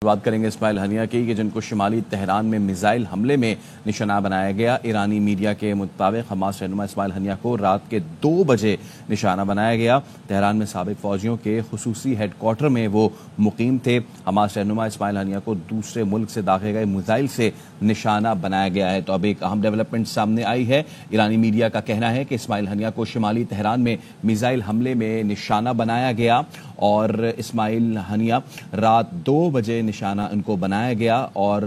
بات کریں گے اسماعیل ہنیہ کی کہ جن کو شمالی تہران میں میزائل حملے میں نشانہ بنایا گیا۔ ایرانی میڈیا کے مطابق حماس رہنما اسماعیل ہنیہ کو رات کے 2 بجے نشانہ بنایا گیا۔ تہران میں سابق فوجیوں کے خصوصی ہیڈ کوارٹر میں وہ مقیم تھے۔ حماس رہنما اسماعیل ہنیہ کو دوسرے ملک سے داغے گئے میزائل سے نشانہ بنایا گیا ہے۔ تو اب ایک اہم ڈیولپمنٹ سامنے آئی ہے۔ ایرانی میڈیا کا کہنا ہے کہ اسماعیل ہنیہ کو شمالی تہران میں میزائل حملے میں نشانہ بنایا گیا اور اسماعیل ہنیہ رات 2 بجے نشانہ ان کو بنایا گیا اور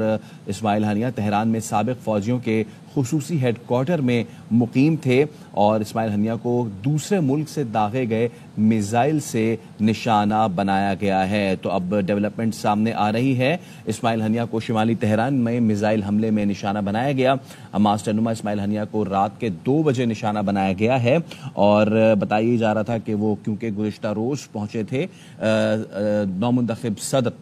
اسماعیل ہنیہ تہران میں سابق فوجیوں کے خصوصی ہیڈ کوارٹر میں مقیم تھے اور اسماعیل ہنیہ کو دوسرے ملک سے داغے گئے میزائل سے نشانہ بنایا گیا ہے۔ تو اب ڈیولپمنٹ سامنے آ رہی ہے۔ اسماعیل ہنیہ کو شمالی تہران میں میزائل حملے میں نشانہ بنایا گیا۔ حماس رہنما اسماعیل ہنیہ کو رات کے 2 بجے نشانہ بنایا گیا ہے اور بتایا جا رہا تھا کہ وہ کیونکہ گزشتہ روز پہنچے تھے نومنتخب صدر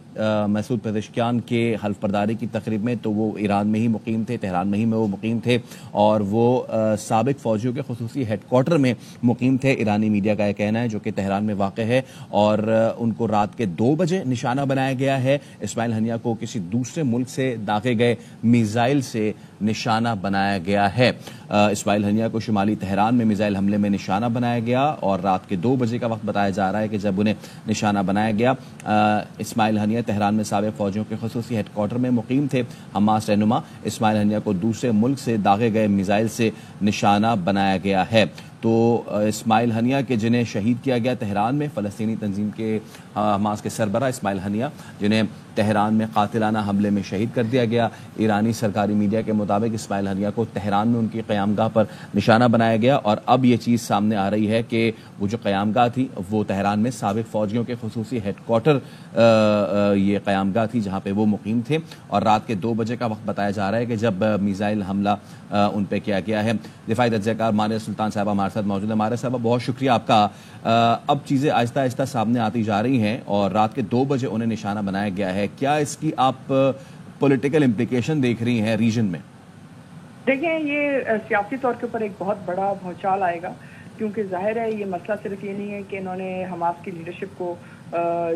مسعود پزشکیان کے حلف برداری کی تقریب میں، تو وہ ایران میں ہی مقیم تھے، تہران میں ہی وہ مقیم تھے اور وہ سابق فوجیوں کے خصوصی ہیڈ کوارٹر میں مقیم تھے۔ ایرانی میڈیا کا یہ کہنا ہے جو کہ تہران میں واقع ہے اور ان کو رات کے 2 بجے نشانہ بنایا گیا ہے۔ اسماعیل ہنیہ کو کسی دوسرے ملک سے داغے گئے میزائل سے نشانہ بنایا گیا ہے۔ اسماعیل ہنیہ کو شمالی تہران میں میزائل حملے میں نشانہ بنایا گیا اور رات کے 2 بجے کا وقت بتایا جا رہا ہے کہ جب انہیں نشانہ بنایا گیا۔ اسماعیل ہنیہ تہران میں سابق فوجیوں کے خصوصی ہیڈ کوارٹر میں مقیم تھے۔ حماس رہنما اسماعیل ہنیہ کو دوسرے ملک سے داغے گئے میزائل سے نشانہ بنایا گیا ہے۔ تو اسماعیل ہنیہ کے جنہیں شہید کیا گیا تہران میں، فلسطینی تنظیم کے حماس کے سربراہ اسماعیل ہنیہ جنہیں تہران میں قاتلانہ حملے میں شہید کر دیا گیا۔ ایرانی سرکاری میڈیا کے مطابق اسماعیل ہنیہ کو تہران میں ان کی قیام گاہ پر نشانہ بنایا گیا اور اب یہ چیز سامنے آ رہی ہے کہ وہ جو قیام گاہ تھی وہ تہران میں سابق فوجیوں کے خصوصی ہیڈ کوارٹر یہ قیام گاہ تھی جہاں پہ وہ مقیم تھے اور رات کے 2 بجے کا وقت بتایا جا رہا ہے کہ جب میزائل حملہ ان پہ کیا گیا ہے۔ دفاعی درجہ کار مانیہ سلطان صاحبہ ہمارے ساتھ موجود ہے۔ مانیہ صاحبہ بہت شکریہ آپ کا۔ اب چیزیں آہستہ آہستہ سامنے آتی جا رہی ہیں اور رات کے 2 بجے انہیں نشانہ بنایا گیا ہے، کیا اس کی آپ پولیٹیکل امپلیکیشن دیکھ رہی ہیں ریجن میں؟ دیکھیں، یہ سیاسی طور کے اوپر ایک بہت بڑا بھونچال آئے گا، کیونکہ ظاہر ہے یہ مسئلہ صرف یہ نہیں ہے کہ انہوں نے حماس کی لیڈرشپ کو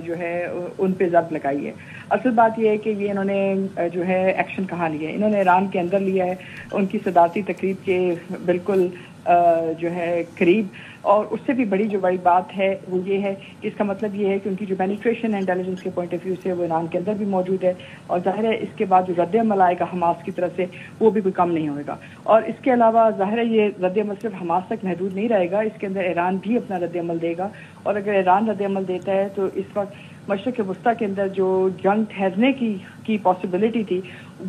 جو ہے ان پہ ضرب لگائی ہے۔ اصل بات یہ ہے کہ یہ انہوں نے جو ہے ایکشن کہاں لیا ہے، انہوں نے ایران کے اندر لیا ہے، ان کی صدارتی تقریب کے بالکل جو ہے قریب، اور اس سے بھی بڑی جو بڑی بات ہے وہ یہ ہے کہ اس کا مطلب یہ ہے کہ ان کی جو پینیٹریشن ہے انٹیلیجنس کے پوائنٹ آف ویو سے وہ ایران کے اندر بھی موجود ہے اور ظاہر ہے اس کے بعد جو رد عمل آئے گا حماس کی طرف سے وہ بھی کوئی کم نہیں ہوئے گا۔ اور اس کے علاوہ ظاہر ہے یہ رد عمل صرف حماس تک محدود نہیں رہے گا، اس کے اندر ایران بھی اپنا رد عمل دے گا اور اگر ایران رد عمل دیتا ہے تو اس وقت مشرق وسطیٰ کے اندر جو جنگ ٹھہرنے کی پاسبلٹی تھی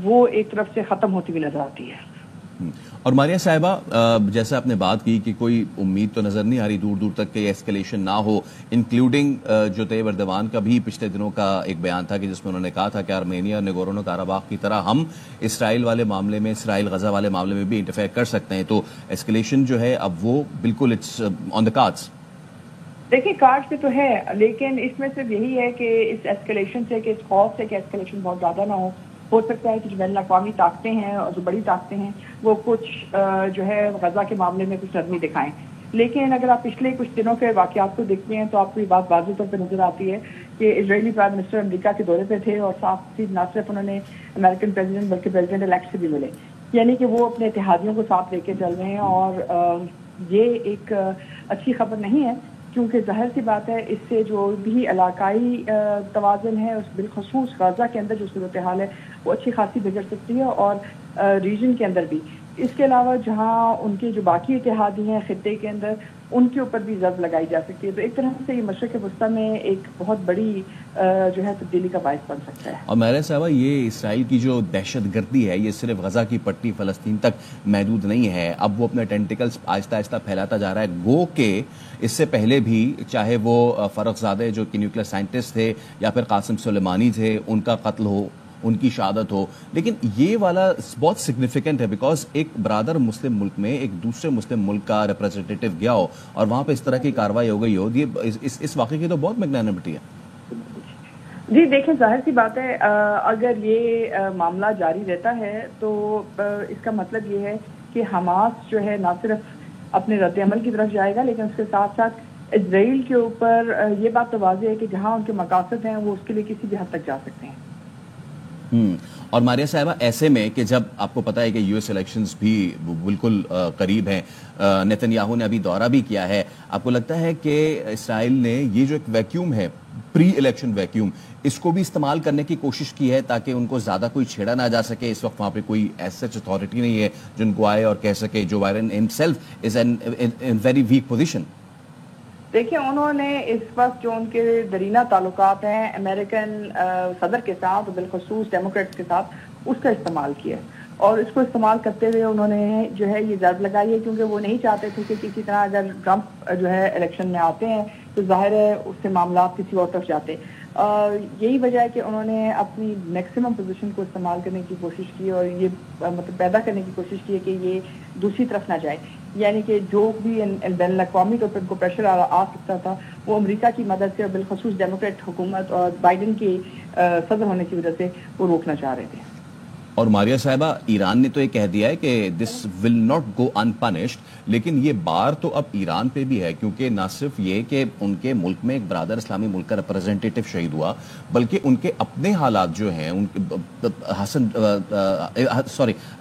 وہ ایک طرف سے ختم ہوتی ہوئی نظر آتی ہے۔ اور مانیہ صاحبہ، جیسے آپ نے بات کی کہ کوئی امید تو نظر نہیں آ رہی دور دور تک کہ ایسکیلیشن نہ ہو، انکلوڈنگ جو طیب اردوان کا بھی پچھلے دنوں کا ایک بیان تھا کہ جس میں انہوں نے کہا تھا کہ آرمینیا اور نگورنو کاراباخ کی طرح ہم اسرائیل والے معاملے میں، اسرائیل غزہ والے معاملے میں بھی انٹرفیئر کر سکتے ہیں، تو ایسکیلیشن جو ہے اب وہ بالکل اٹس آن دا کارڈز۔ دیکھیں، کارڈ پہ تو ہے، لیکن اس میں صرف یہی ہے کہ اس ایسکیلیشن سے، کہ اس خوف سے کہ ایسکیلیشن بہت زیادہ نہ ہو سکتا ہے کہ جو بین الاقوامی طاقتیں ہیں اور جو بڑی طاقتیں ہیں وہ کچھ جو ہے غزہ کے معاملے میں کچھ نرمی دکھائیں۔ لیکن اگر آپ پچھلے کچھ دنوں کے واقعات کو دیکھتے ہیں تو آپ کو یہ بات واضح طور پہ نظر آتی ہے کہ اسرائیلی پرائم منسٹر امریکہ کے دورے پہ تھے اور ساتھ ہی نہ صرف انہوں نے امریکن پریزیڈنٹ بلکہ پریزیڈنٹ الیکٹ سے بھی ملے، یعنی کہ وہ اپنے اتحادیوں کو ساتھ لے کے چل رہے ہیں اور یہ ایک اچھی خبر نہیں ہے، کیونکہ ظاہر سی بات ہے اس سے جو بھی علاقائی توازن ہے اس بالخصوص غزہ کے اندر جو صورتحال ہے وہ اچھی خاصی بگڑ سکتی ہے اور ریجن کے اندر بھی۔ اس کے علاوہ جہاں ان کے جو باقی اتحادی ہیں خطے کے اندر ان کے اوپر بھی ضرب لگائی جا سکتی ہے، تو ایک طرح سے یہ مشرق وسطیٰ میں ایک بہت بڑی جو ہے تبدیلی کا باعث بن سکتا ہے۔ اور میرے صاحبہ، یہ اسرائیل کی جو دہشت گردی ہے یہ صرف غزہ کی پٹی فلسطین تک محدود نہیں ہے، اب وہ اپنے ٹینٹیکلز آہستہ آہستہ پھیلاتا جا رہا ہے۔ گو کہ اس سے پہلے بھی چاہے وہ فرخ زادہ جو کہ نیوکلیئر سائنٹسٹ تھے یا پھر قاسم سلیمانی تھے، ان کا قتل ہو، ان کی شہادت ہو، لیکن یہ والا بہت سگنیفیکنٹ ہے بیکاز ایک برادر مسلم ملک میں ایک دوسرے مسلم ملک کا ریپرزنٹیٹو گیا ہو اور وہاں پہ اس طرح کی کارروائی ہو گئی ہو، یہ اس واقعے کی تو بہت میگنانمٹی ہے۔ جی دیکھیں، ظاہر سی بات ہے اگر یہ معاملہ جاری رہتا ہے تو اس کا مطلب یہ ہے کہ حماس جو ہے نہ صرف اپنے رد عمل کی طرف جائے گا لیکن اس کے ساتھ ساتھ اسرائیل کے اوپر یہ بات تو واضح ہے کہ جہاں ان کے مقاصد ہیں وہ اس کے لیے کسی بھی حد تک جا سکتے ہیں۔ اور ماریہ صاحبہ ایسے میں کہ جب آپ کو پتا ہے کہ یو ایس الیکشنز بھی بالکل قریب ہیں، نیتن یاہو نے ابھی دورہ بھی کیا ہے، آپ کو لگتا ہے کہ اسرائیل نے یہ جو ایک ویکیوم ہے، پری الیکشن ویکیوم، اس کو بھی استعمال کرنے کی کوشش کی ہے تاکہ ان کو زیادہ کوئی چھیڑا نہ جا سکے؟ اس وقت وہاں پہ کوئی ایسا اتھارٹی نہیں ہے جن کو آئے اور کہہ سکے Joe Biden himself is in very weak position. دیکھیں انہوں نے اس وقت جو ان کے درینہ تعلقات ہیں امریکن صدر کے ساتھ بالخصوص ڈیموکریٹس کے ساتھ اس کا استعمال کیا، اور اس کو استعمال کرتے ہوئے انہوں نے جو ہے یہ ضرب لگائی ہے، کیونکہ وہ نہیں چاہتے تھے کہ کسی طرح اگر ٹرمپ جو ہے الیکشن میں آتے ہیں تو ظاہر ہے اس سے معاملات کسی اور طرف جاتے. یہی وجہ ہے کہ انہوں نے اپنی میکسیمم پوزیشن کو استعمال کرنے کی کوشش کی اور یہ مطلب پیدا کرنے کی کوشش کی ہے کہ یہ دوسری طرف نہ جائے، یعنی کہ جو بھی بین الاقوامی طور پر ان کو پریشر آ سکتا تھا وہ امریکہ کی مدد سے اور بالخصوص ڈیموکریٹ حکومت اور بائیڈن کے صدر ہونے کی وجہ سے وہ روکنا چاہ رہے تھے. اور ماریہ صاحبہ ایران نے تو یہ کہہ دیا ہے کہ دس will not go in punished, لیکن یہ بار تو اب ایران پہ بھی ہے، کیونکہ نہ صرف یہ کہ ان کے ملک میں ایک برادر اسلامی ملک کا ریپرزینٹیٹو شہید ہوا، بلکہ ان کے اپنے حالات جو ہیں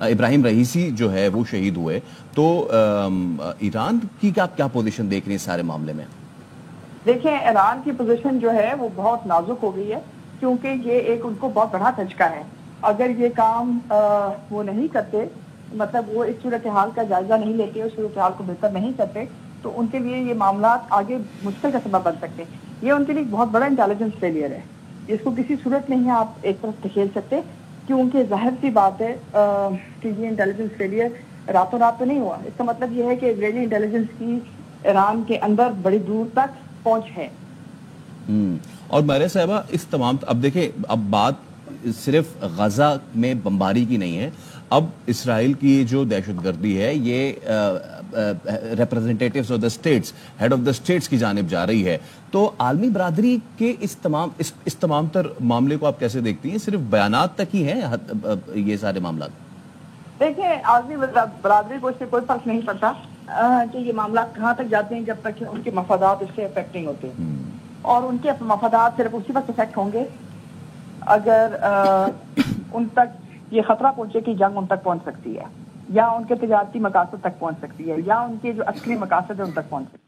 ابراہیم رئیسی جو ہے وہ شہید ہوئے. تو ایران کی کیا پوزیشن دیکھ رہی ہیں سارے معاملے میں؟ دیکھیں ایران کی پوزیشن جو ہے وہ بہت نازک ہو گئی ہے، کیونکہ یہ ایک ان کو بہت بڑا دھچکا ہے. اگر یہ کام وہ نہیں کرتے، مطلب وہ اس صورتحال کا جائزہ نہیں لیتے، اس صورتحال کو بہتر نہیں کرتے، تو ان کے لیے یہ معاملات آگے مشکل کا سبب بن سکتے ہیں. یہ ان کے لیے بہت بڑا انٹیلیجنس فیلئر ہے، اس کو کسی صورت نہیں آپ ایک طرف دھکیل سکتے، کیونکہ ظاہر سی بات ہے کہ یہ انٹیلیجنس فیلئر راتوں رات تو نہیں ہوا. اس کا مطلب یہ ہے کہ اسرائیلی انٹیلیجنس کی ایران کے اندر بڑی دور تک پہنچ ہے. اور ماریہ صاحبہ اس تمام اب دیکھیں، اب بات صرف غزہ میں بمباری کی نہیں ہے، اب اسرائیل کی جو دہشت گردی ہے یہ representatives of the states, head of the states کی جانب جا رہی ہے. تو عالمی برادری کے اس تمام تر معاملے کو آپ کیسے دیکھتی ہیں؟ صرف بیانات تک ہی ہیں یہ سارے معاملات؟ دیکھیں عالمی برادری کو اس سے کوئی فرق نہیں پڑتا کہ یہ معاملات کہاں تک جاتے ہیں جب تک کہ ان کے مفادات اس سے افیکٹنگ ہوتے ہیں، اور ان کے مفادات صرف اسی وقت افیکٹ ہوں گے اگر ان تک یہ خطرہ پہنچے کہ جنگ ان تک پہنچ سکتی ہے، یا ان کے تجارتی مقاصد تک پہنچ سکتی ہے، یا ان کے جو عسکری مقاصد ہیں ان تک پہنچ سکتی ہے.